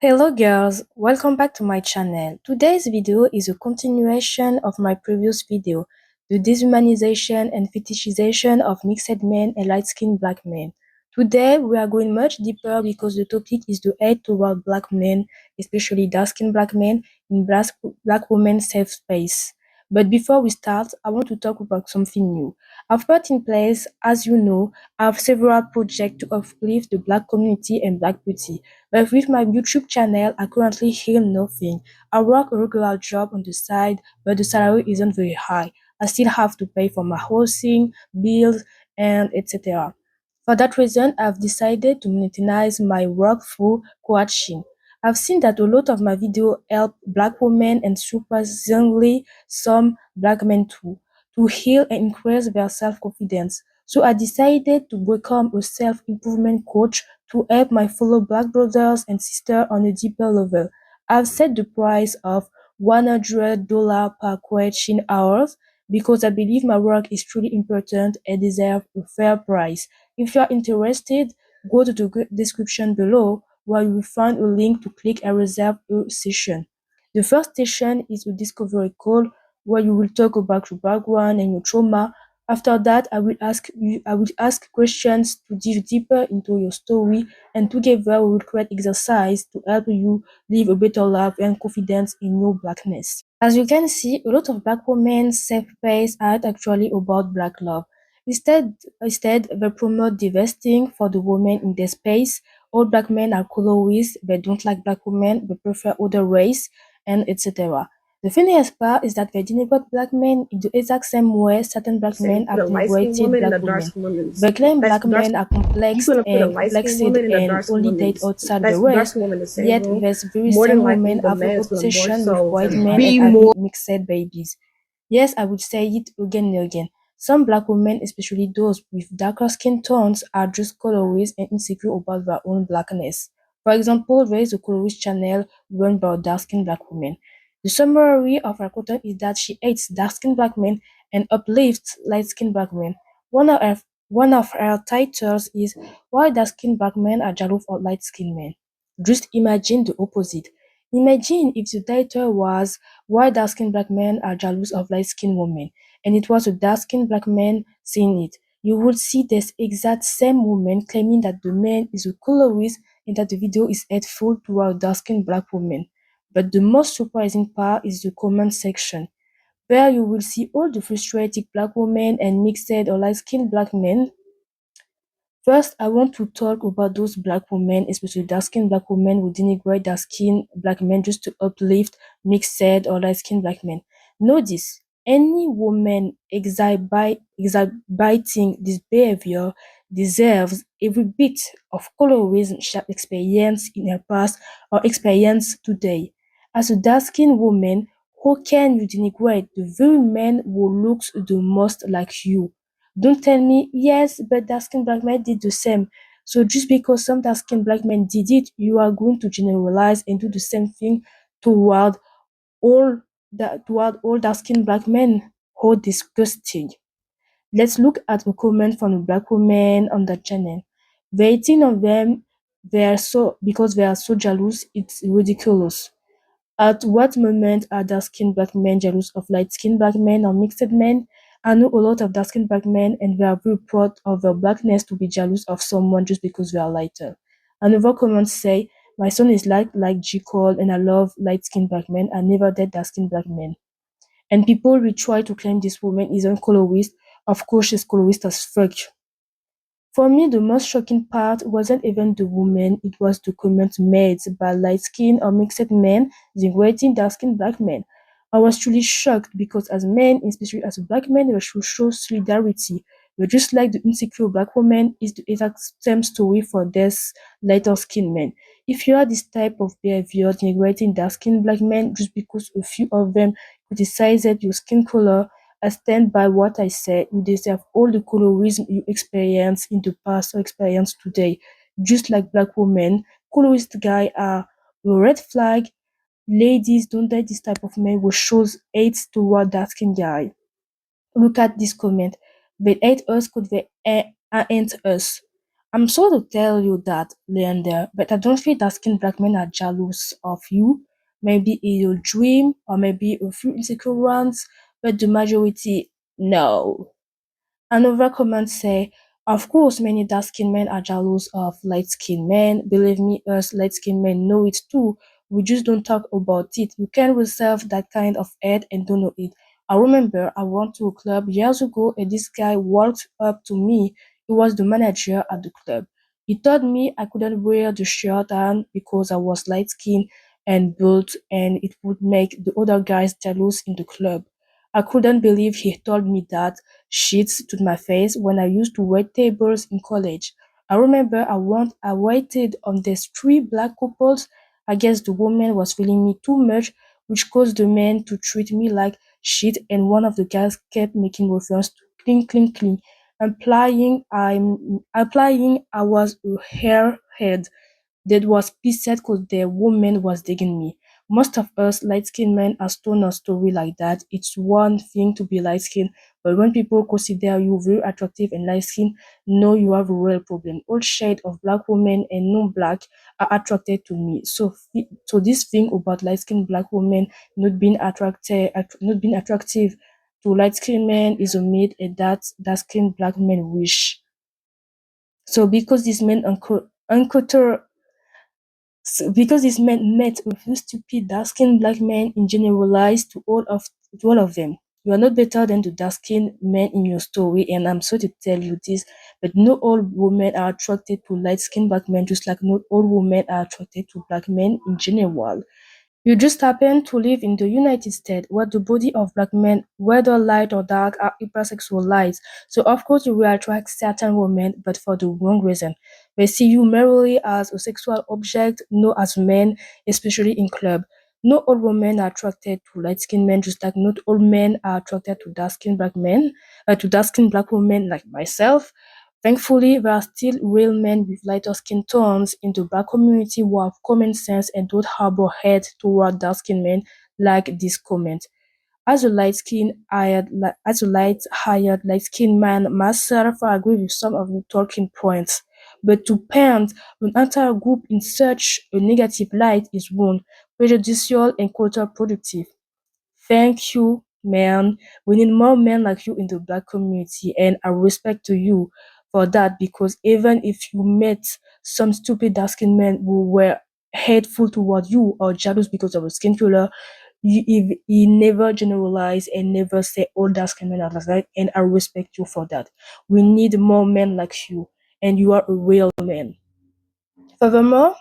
Hello girls, welcome back to my channel. Today's video is a continuation of my previous video, the dehumanization and fetishization of mixed men and light-skinned black men. Today we are going much deeper because the topic is the hate toward black men, especially dark-skinned black men in black women's safe space. But before we start, I want to talk about something new. I've put in place, as you know, I have several projects to uplift the black community and black beauty. But with my YouTube channel, I currently hear nothing. I work a regular job on the side, but the salary isn't very high. I still have to pay for my housing, bills, and etc. For that reason, I've decided to monetize my work through coaching. I've seen that a lot of my videos help black women and surprisingly some black men too to heal and increase their self-confidence. So I decided to become a self-improvement coach to help my fellow black brothers and sisters on a deeper level. I've set the price of $100 per coaching hours because I believe my work is truly important and deserves a fair price. If you are interested, go to the description below where you will find a link to click and reserve a session. The first session is a discovery call where you will talk about your background and your trauma. After that, I will ask questions to dive deeper into your story, and together we will create exercise to help you live a better life and confidence in your blackness. As you can see, a lot of black women's safe space aren't actually about black love. Instead, they promote divesting for the women in their space. All black men are colorist, they don't like black women, they prefer other race, and etc. The funniest part is that they denigrate black men in the exact same way certain black Saying men put have a light skinned denigrated woman in black a dark women. skinned woman. They claim That's black dark. men are You complexed gonna put a and light skinned complexed woman in a and dark skinned only woman. date outside the That's dark race, skinned woman in the same yet room. these very More same than likely, women the have an man is gonna more obsession with so white men and be having more. mixed babies. Yes, I would say it again and again. Some black women, especially those with darker skin tones, are just colorist and insecure about their own blackness. For example, there is a colorist channel run by a dark-skinned black woman. The summary of her content is that she hates dark-skinned black men and uplifts light-skinned black men. One of her titles is "Why Dark-Skinned Black Men Are Jealous of Light-Skinned Men." Just imagine the opposite. Imagine if the title was "Why Dark-Skinned Black Men Are Jealous of Light-Skinned Women," and it was a dark-skinned black man saying it. You would see this exact same woman claiming that the man is a colorist and that the video is hateful toward dark-skinned black women. But the most surprising part is the comment section, where you will see all the frustrated black women and mixed or light-skinned black men. First, I want to talk about those black women, especially dark-skinned black women who denigrate dark-skinned black men just to uplift mixed or light-skinned black men. Notice, any woman exhibiting this behavior deserves every bit of colorism she has experienced in her past or experience today. As a dark-skinned woman, how can you denigrate the very man who looks the most like you? Don't tell me, yes, but dark-skinned black men did the same. So just because some dark-skinned black men did it, you are going to generalize and do the same thing toward all toward all dark-skinned black men. How disgusting. Let's look at a comment from a black woman on the channel. Waiting on them, they are so because they are so jealous, it's ridiculous. At what moment are dark-skinned black men jealous of light-skinned black men or mixed men? I know a lot of dark-skinned black men and they are very proud of their blackness to be jealous of someone just because they are lighter. Another comment say, my son is like G. Cole and I love light-skinned black men. I never date dark-skinned black men. And people will try to claim this woman isn't colorist. Of course she's colorist as fuck. For me, the most shocking part wasn't even the woman, it was the comments made by light-skinned or mixed men degrading dark-skinned black men. I was truly shocked because as men, especially as black men, we should show solidarity. But just like the insecure black woman is the exact same story for this lighter skinned men. If you have this type of behavior denigrating dark-skinned black men just because a few of them criticized your skin color, I stand by what I said. You deserve all the colorism you experienced in the past or experience today. Just like black women, colorist guy are a red flag. Ladies, don't date this type of man who shows hate toward dark skin guy. Look at this comment. They hate us because they ain't us. I'm sorry to tell you that, Leander, but I don't think that skinned black men are jealous of you. Maybe in your dream, or maybe a few insecure ones, but the majority, no. Another comment say, of course, many dark-skinned men are jealous of light-skinned men. Believe me, us light-skinned men know it too. We just don't talk about it. You can reserve that kind of hate and don't know it. I remember I went to a club years ago and this guy walked up to me. He was the manager at the club. He told me I couldn't wear the shirt on because I was light-skinned and built and it would make the other guys jealous in the club. I couldn't believe he told me that shit to my face when I used to wait tables in college. I remember I waited on these three black couples. I guess the woman was feeling me too much, which caused the men to treat me like shit, and one of the guys kept making reference to clean, clean, clean, implying I was a hairhead that was pissed because the woman was digging me. Most of us light-skinned men are told a story like that. It's one thing to be light-skinned, but when people consider you very attractive and light-skinned, know you have a real problem. All shades of black women and non-black are attracted to me. So this thing about light-skinned black women not being attractive to light-skinned men is a myth, and that dark-skinned black men wish. So because these men encounter because this man met a few stupid dark-skinned black men in generalized to all of them. You are not better than the dark-skinned men in your story, and I'm sorry to tell you this, but not all women are attracted to light-skinned black men, just like not all women are attracted to black men in general. You just happen to live in the United States where the body of black men, whether light or dark, are hypersexualized. So of course you will attract certain women, but for the wrong reason. They see you merely as a sexual object, not as men, especially in club. Not all women are attracted to light-skinned men, just like not all men are attracted to dark-skinned black men, to dark-skinned black women like myself. Thankfully, there are still real men with lighter skin tones in the black community who have common sense and don't harbor hate toward dark-skinned men like this comment. As a light-hired, light-skinned man myself, I agree with some of the talking points. But to paint an entire group in such a negative light is wrong, prejudicial, and counterproductive. Thank you, man. We need more men like you in the black community, and I respect to you for that because even if you met some stupid dark skinned men who were hateful toward you or jealous because of a skin color, he never generalize and never say all dark skinned men are like that, and I respect you for that. We need more men like you, and you are a real man. Furthermore,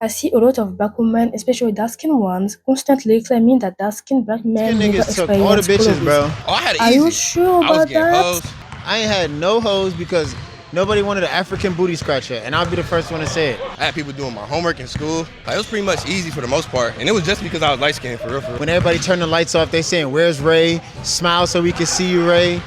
I see a lot of black women, especially dark-skinned ones, constantly claiming that dark-skinned black Skin men never niggas took all the experience bitches, bro. colorism. Oh, I had it Are you easy. sure I was about getting that? hoes. I ain't had no hoes because nobody wanted an African booty scratcher, and I'll be the first one to say it. I had people doing my homework in school. Like, it was pretty much easy for the most part, and it was just because I was light skinned for real. When everybody turned the lights off, they saying, "Where's Ray? Smile so we can see you, Ray."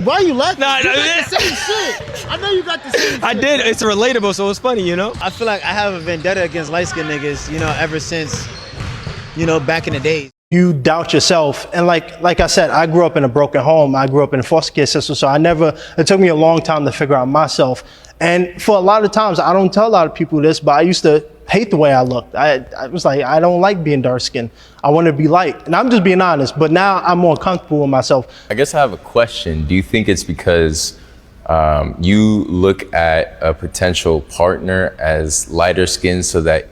Why are you laughing? No, you got the same shit. I know you got the same I shit. did. It's relatable, so it's funny, you know? I feel like I have a vendetta against light-skinned niggas, ever since, back in the days. You doubt yourself. And like I said, I grew up in a broken home. I grew up in a foster care system. So it took me a long time to figure out myself. And for a lot of times, I don't tell a lot of people this, but I used to hate the way I looked. I was like, I don't like being dark skinned. I want to be light. And I'm just being honest, but now I'm more comfortable with myself. I guess I have a question. Do you think it's because you look at a potential partner as lighter skinned so that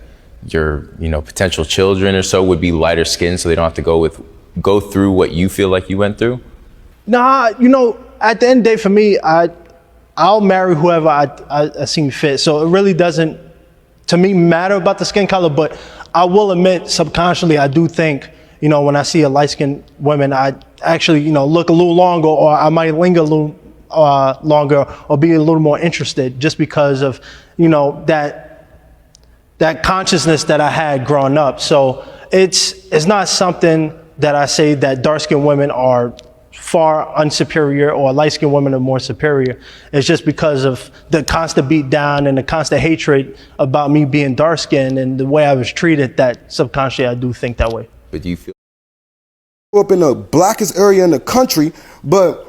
your potential children or so would be lighter skinned so they don't have to go through what you feel like you went through? Nah, at the end of the day for me, I'll marry whoever I seem fit. So it really doesn't, to me, matter about the skin color, but I will admit subconsciously I do think, when I see a light-skinned woman, I actually, look a little longer, or I might linger a little longer, or be a little more interested just because of, that consciousness that I had growing up. So it's not something that I say that dark-skinned women are far unsuperior or light-skinned women are more superior. It's just because of the constant beat down and the constant hatred about me being dark-skinned and the way I was treated that subconsciously I do think that way. But do you feel Up in the blackest area in the country, but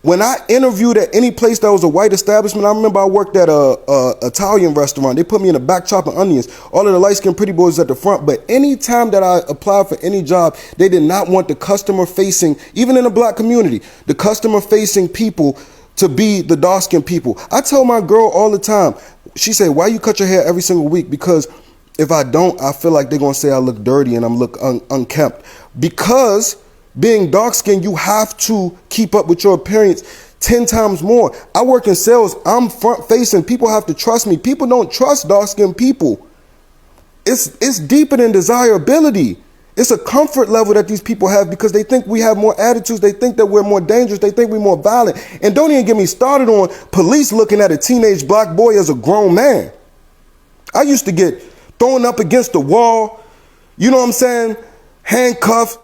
When I interviewed at any place that was a white establishment, I remember I worked at a Italian restaurant. They put me in the back chopping onions. All of the light skinned pretty boys at the front. But any time that I applied for any job, they did not want the customer facing, even in the black community, the customer facing people to be the dark skinned people. I tell my girl all the time, she said, why you cut your hair every single week? Because if I don't, I feel like they're gonna say I look dirty and I'm look unkempt. Because being dark skinned, you have to keep up with your appearance 10 times more. I work in sales, I'm front facing. People have to trust me. People don't trust dark skinned people. It's deeper than desirability. It's a comfort level that these people have because they think we have more attitudes. They think that we're more dangerous. They think we're more violent. And don't even get me started on police looking at a teenage black boy as a grown man. I used to get thrown up against the wall, you know what I'm saying, handcuffed.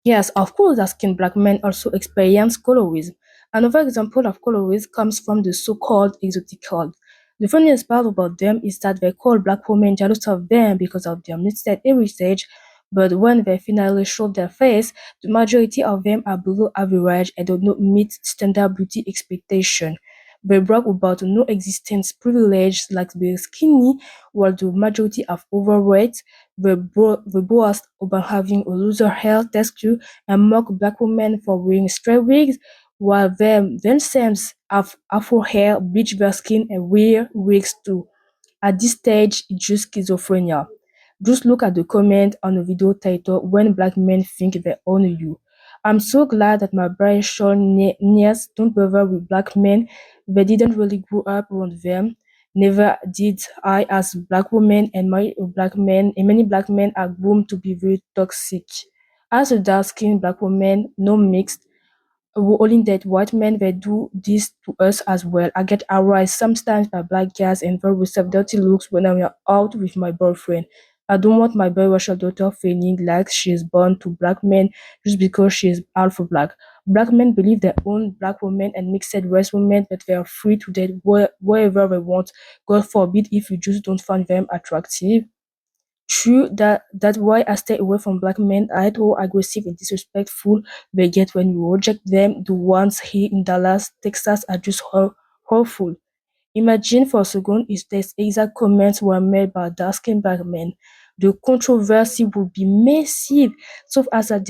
Yes, of course, dark-skinned black men also experience colorism. Another example of colorism comes from the so-called exotic cult. The funniest part about them is that they call black women jealous of them because of their mixed heritage, but when they finally show their face, the majority of them are below average and do not meet standard beauty expectation. They brag about no existence privilege like being skinny, while the majority are overweight. They boast about having a looser hair texture and mock black women for wearing straight wigs, while they themselves have afro hair, bleach their skin, and wear wigs too. At this stage, it's just schizophrenia. Just look at the comment on the video title When Black Men Think They Own You. I'm so glad that my biracial niece don't bother with black men. They didn't really grow up around them. Never did I as a black woman, and many black men are groomed to be very toxic. As a dark skinned black woman, no mixed, only that white men they do this to us as well. I get harassed sometimes by black guys and very receive dirty looks when I'm out with my boyfriend. I don't want my biracial daughter feeling like she is born to black men just because she is half black. Black men believe they own black women and mixed race women, but they are free to date wherever they want. God forbid if you just don't find them attractive. True, that's why I stay away from black men. I hate how aggressive and disrespectful they get when you reject them. The ones here in Dallas, Texas are just horrible. Imagine for a second if these exact comments were made by dark-skinned black men. The controversy would be massive. So as I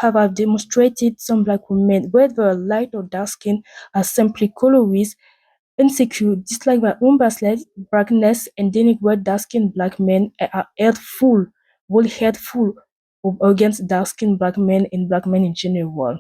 have demonstrated, some black women, whether light or dark skin, are simply colorist, insecure, dislike my own blackness, and denigrate dark-skinned black men and are hateful, really hateful against dark-skinned black men and black men in general.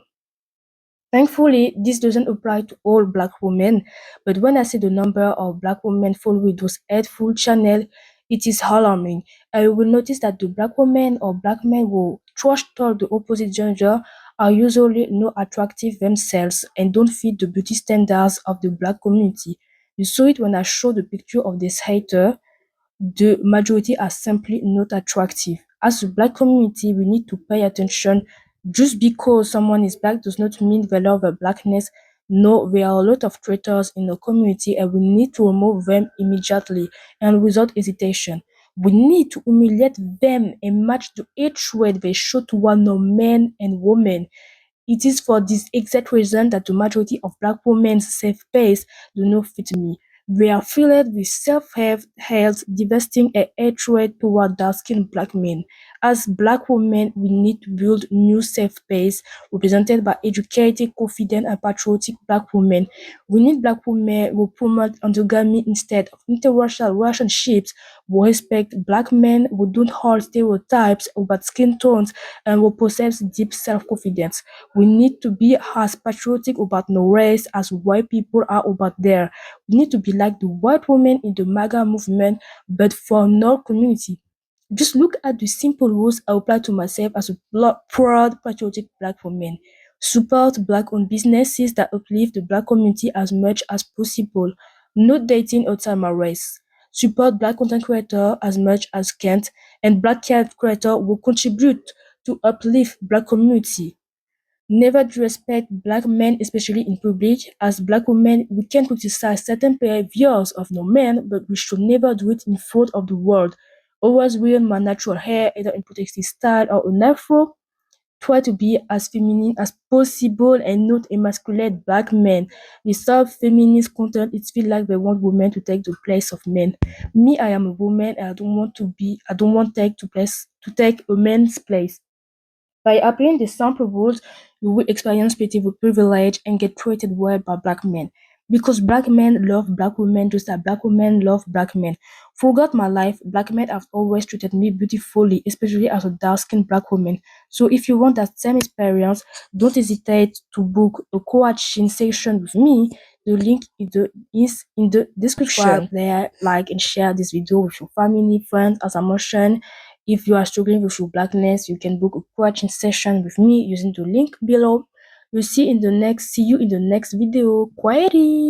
Thankfully, this doesn't apply to all black women, but when I see the number of black women following those hateful channels, it is alarming. I will notice that the black women or black men who trash talk the opposite gender are usually not attractive themselves and don't fit the beauty standards of the black community. You saw it when I showed the picture of this hater. The majority are simply not attractive. As a black community, we need to pay attention. Just because someone is black does not mean they love their blackness. No, there are a lot of traitors in the community and we need to remove them immediately and without hesitation. We need to humiliate them and match the hatred they show toward no men and women. It is for this exact reason that the majority of black women's safe space do not fit me. They are filled with self-hate, devastating and hatred toward dark-skinned black men. As black women, we need to build new safe space represented by educated, confident, and patriotic black women. We need black women who promote endogamy instead of interracial relationships, who respect black men, who don't hold stereotypes about skin tones, and who possess deep self-confidence. We need to be as patriotic about no race as white people are about their. We need to be like the white women in the MAGA movement, but for no community. Just look at the simple rules I apply to myself as a proud, patriotic black woman. Support black-owned businesses that uplift the black community as much as possible. Not dating outside my race. Support black content creator as much as can, and black content creator will contribute to uplift black community. Never disrespect black men, especially in public. As black women, we can criticize certain behaviors of no men, but we should never do it in front of the world. Always wear my natural hair, either in protective style or an afro. try to be as feminine as possible and not emasculate black men. They serve feminist content. It feels like they want women to take the place of men. Me, I am a woman and I don't want to take a man's place. By applying the sample rules, you will experience privilege and get treated well by black men. Because black men love black women just like black women love black men. Throughout my life, black men have always treated me beautifully, especially as a dark-skinned black woman. So if you want that same experience, don't hesitate to book a coaching session with me. The link is in the description. There, like and share this video with your family, friends, as I mentioned. If you are struggling with your blackness, you can book a coaching session with me using the link below. See you in the next video. Query.